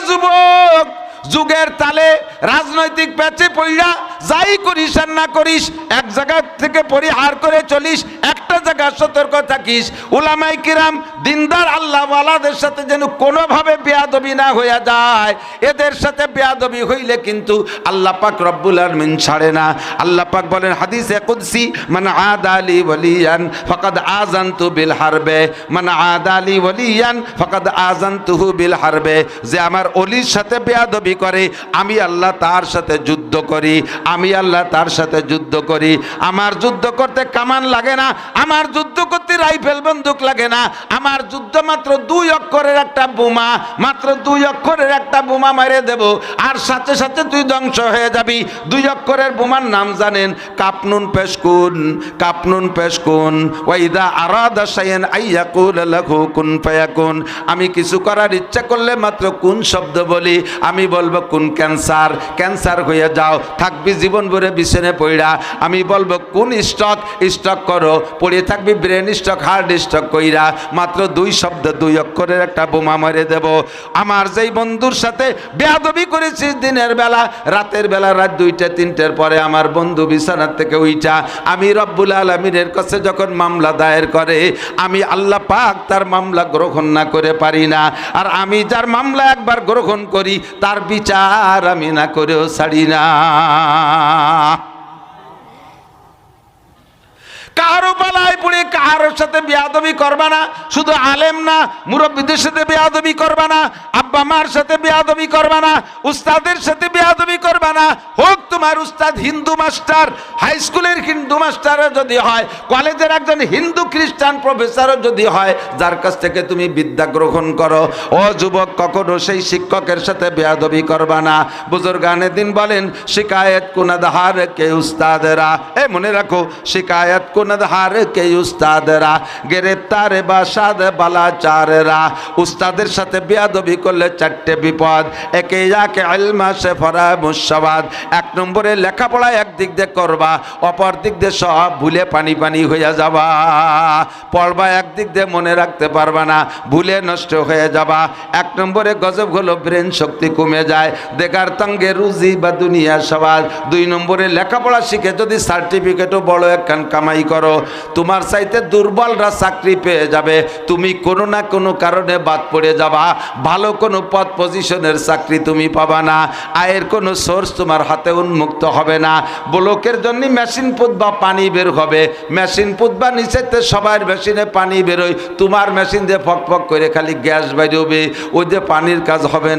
যুবক, যুগের তালে রাজনৈতিক প্যাচে পড়া যাই করিস আর না করিস, এক জায়গা থেকে পরিহার করে চলিস, একটা জায়গা সতর্ক থাকিস। উলামায়ে কিরাম দিনদার আল্লাহওয়ালাদের সাথে যেন কোনোভাবে বেয়াদবি না হয়ে যায়। এদের সাথে বেয়াদবি হইলে কিন্তু আল্লাহ পাক রব্বুল আলামিন ছাড়ে না। আল্লাহ পাক বলেন হাদিসে কুদসি, মান আদালি ওয়ালিয়ান ফাকাদ আযানতু বিল হারবে, মান আদালি ওয়ালিয়ান ফাকাদ আযানতুহু বিল হারবে। যে আমার ওলির সাথে বেয়াদবি করে, আমি আল্লাহ তার সাথে যুদ্ধ করি, আমি আল্লাহ তার সাথে যুদ্ধ করি। আমার যুদ্ধ করতে কামান লাগে না, আমার যুদ্ধ করতে রাইফেল বন্দুক লাগে না, আমার যুদ্ধ মাত্র 2 অক্ষরের একটা বোমা, মাত্র 2 অক্ষরের একটা বোমা মেরে দেব, আর সাথে সাথে তুই ধ্বংস হয়ে যাবি। 2 অক্ষরের বোমার নাম জানেন? কাপনুন পেশকুন, কাপনুন পেশকুন। ওয়াইদা আরাদা শাইআন আইয়াকুল লাহু কুন ফায়াকুন। আমি কিছু করার ইচ্ছা করলে মাত্র কোন শব্দ বলি, আমি বলবো কোন ক্যান্সার, ক্যান্সার হয়ে যাও, থাকবি জীবন ভরে বিছানে পড়া। আমি বলবো কোন স্টক, স্টক করো, পড়ে থাকবি ব্রেন স্টক, হার্ট স্টক কইরা। মাত্র 2 শব্দ, 2 অক্ষরের একটা বোমা মেরে দেব। আমার যেই বন্ধুর সাথে বেয়াদবি করেছিস দিনের বেলা, রাতের বেলা রাত 2টা 3টার পরে আমার বন্ধু বিছানার থেকে উইঠা আমি রব্বুল আলামিনের কাছে যখন মামলা দায়ের করে, আমি আল্লাহ পাক তার মামলা গ্রহণ না করে পারি না। আর আমি যার মামলা একবার গ্রহণ করি, তার বিচার আমি না করেও ছাড়ি না। কারো পালায় পড়ে কারোর সাথে বেয়াদবি করবা না। শুধু আলেম না, মুরব্বীদের সাথে বেয়াদবি করবা না, আব্বা মার সাথে বেয়াদবি করবা না, উস্তাদের সাথে বেয়াদবি করবা না। হোক তোমার উস্তাদ হিন্দু মাস্টার, হাই স্কুলের হিন্দু মাস্টারও যদি হয়, কলেজের একজন হিন্দু খ্রিস্টান প্রফেসরও যদি হয়, যার কাছ থেকে তুমি বিদ্যা গ্রহণ করো, ও যুবক, কখনো সেই শিক্ষকের সাথে বেয়াদবি করবা না। বুজুর্গানে দিন বলেন, শিকায়ত কুনদহার কে উস্তাদেরা। মনে রাখো, শিকায়ত কুনদহার কে উস্তাদেরা, গ্রেপ্তার বাসাদ বালাচারেরা। উস্তাদের সাথে বেয়াদবি করলে 4টে বিপদ। একে ইয়াকে ইলমা সে ফরা মুশাবাদ। 1 নম্বরে লেখাপড়া একদিক দিয়ে করবা, অপর দিক দিয়ে সব ভুলে পানি পানি হয়ে যাবা। পড়বা একদিক দিয়ে, মনে রাখতে পারবা না, ভুলে নষ্ট হয়ে যাবা। 1 নম্বরে গজব হলো ব্রেন শক্তি কমে যায়, দেখার তঙ্গে রুজি বা দুনিয়া সবাদ। 2 নম্বরে লেখাপড়া শিখে যদি সার্টিফিকেটও বড় একখান কামাই করো, তোমার চাইতে দুর্বলরা চাকরি পেয়ে যাবে, তুমি কোনো না কোনো কারণে বাদ পড়ে যাবা। ভালো কোনো পদ পজিশনের চাকরি তুমি পাবা না, আয়ের কোনো সোর্স তোমার হাতে উন্মুক্ত হবে না। ব্লকের জন্য মেশিন পুতবা, পানি বের হবে, মেশিন পুতবা, নিচেতে সবার মেশিনে পানি বেরোয়, তোমার মেশিন দিয়ে ফক ফক করে খালি গ্যাস বেরোবে, ওই যে পানির কাজ হবে না।